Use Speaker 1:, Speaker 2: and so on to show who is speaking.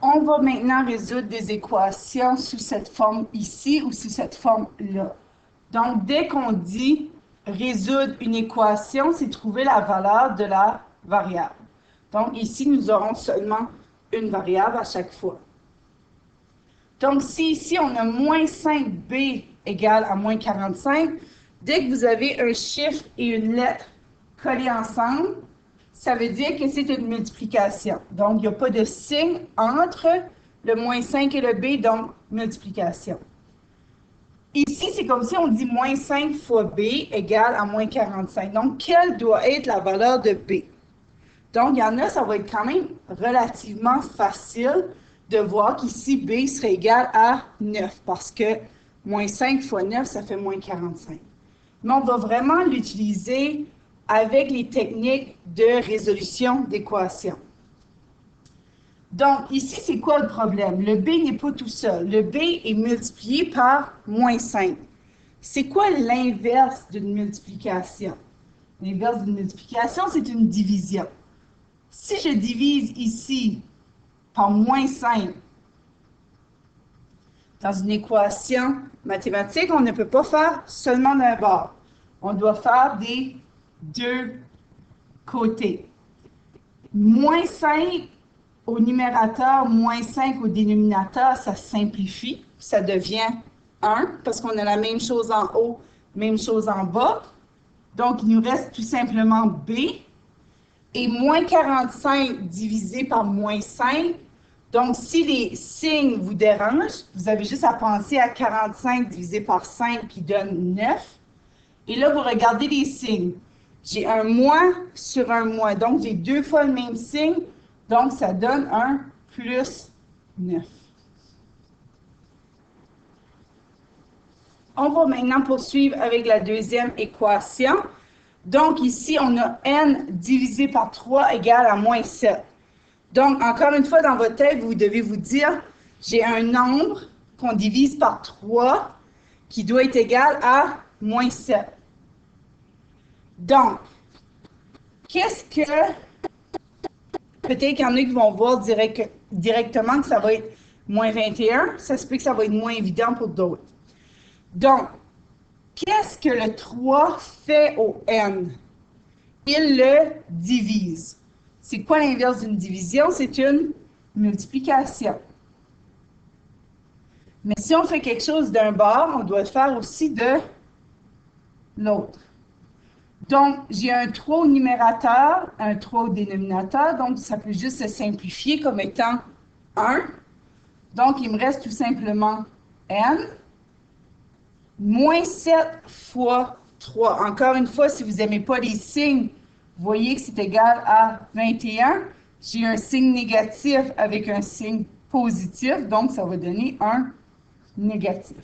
Speaker 1: On va maintenant résoudre des équations sous cette forme ici ou sous cette forme-là. Donc, dès qu'on dit résoudre une équation, c'est trouver la valeur de la variable. Donc, ici, nous aurons seulement une variable à chaque fois. Donc, si ici, on a moins 5b égale à moins 45, dès que vous avez un chiffre et une lettre collés ensemble, ça veut dire que c'est une multiplication. Donc, il n'y a pas de signe entre le moins 5 et le b, donc multiplication. Ici, c'est comme si on dit moins 5 fois b égale à moins 45. Donc, quelle doit être la valeur de b? Donc, il y en a, ça va être quand même relativement facile de voir qu'ici, b serait égal à 9 parce que moins 5 fois 9, ça fait moins 45. Mais on va vraiment l'utiliser avec les techniques de résolution d'équations. Donc, ici, c'est quoi le problème? Le b n'est pas tout seul. Le b est multiplié par moins 5. C'est quoi l'inverse d'une multiplication? L'inverse d'une multiplication, c'est une division. Si je divise ici par moins 5, dans une équation mathématique, on ne peut pas faire seulement d'un bord. On doit faire des deux côtés. Moins 5 au numérateur, moins 5 au dénominateur, ça simplifie. Ça devient 1 parce qu'on a la même chose en haut, même chose en bas. Donc, il nous reste tout simplement b. Et moins 45 divisé par moins 5. Donc, si les signes vous dérangent, vous avez juste à penser à 45 divisé par 5 qui donne 9. Et là, vous regardez les signes. J'ai un moins sur un moins. Donc, j'ai deux fois le même signe. Donc, ça donne un plus 9. On va maintenant poursuivre avec la deuxième équation. Donc, ici, on a n divisé par 3 égale à moins 7. Donc, encore une fois, dans votre tête, vous devez vous dire, j'ai un nombre qu'on divise par 3 qui doit être égal à moins 7. Donc, qu'est-ce que... Peut-être qu'il y en a qui vont voir directement que ça va être moins 21. Ça se peut que ça va être moins évident pour d'autres. Donc, qu'est-ce que le 3 fait au n? Il le divise. C'est quoi l'inverse d'une division? C'est une multiplication. Mais si on fait quelque chose d'un bord, on doit le faire aussi de l'autre. Donc, j'ai un 3 au numérateur, un 3 au dénominateur, donc ça peut juste se simplifier comme étant 1. Donc, il me reste tout simplement n, moins 7 fois 3. Encore une fois, si vous n'aimez pas les signes, vous voyez que c'est égal à 21. J'ai un signe négatif avec un signe positif, donc ça va donner un négatif.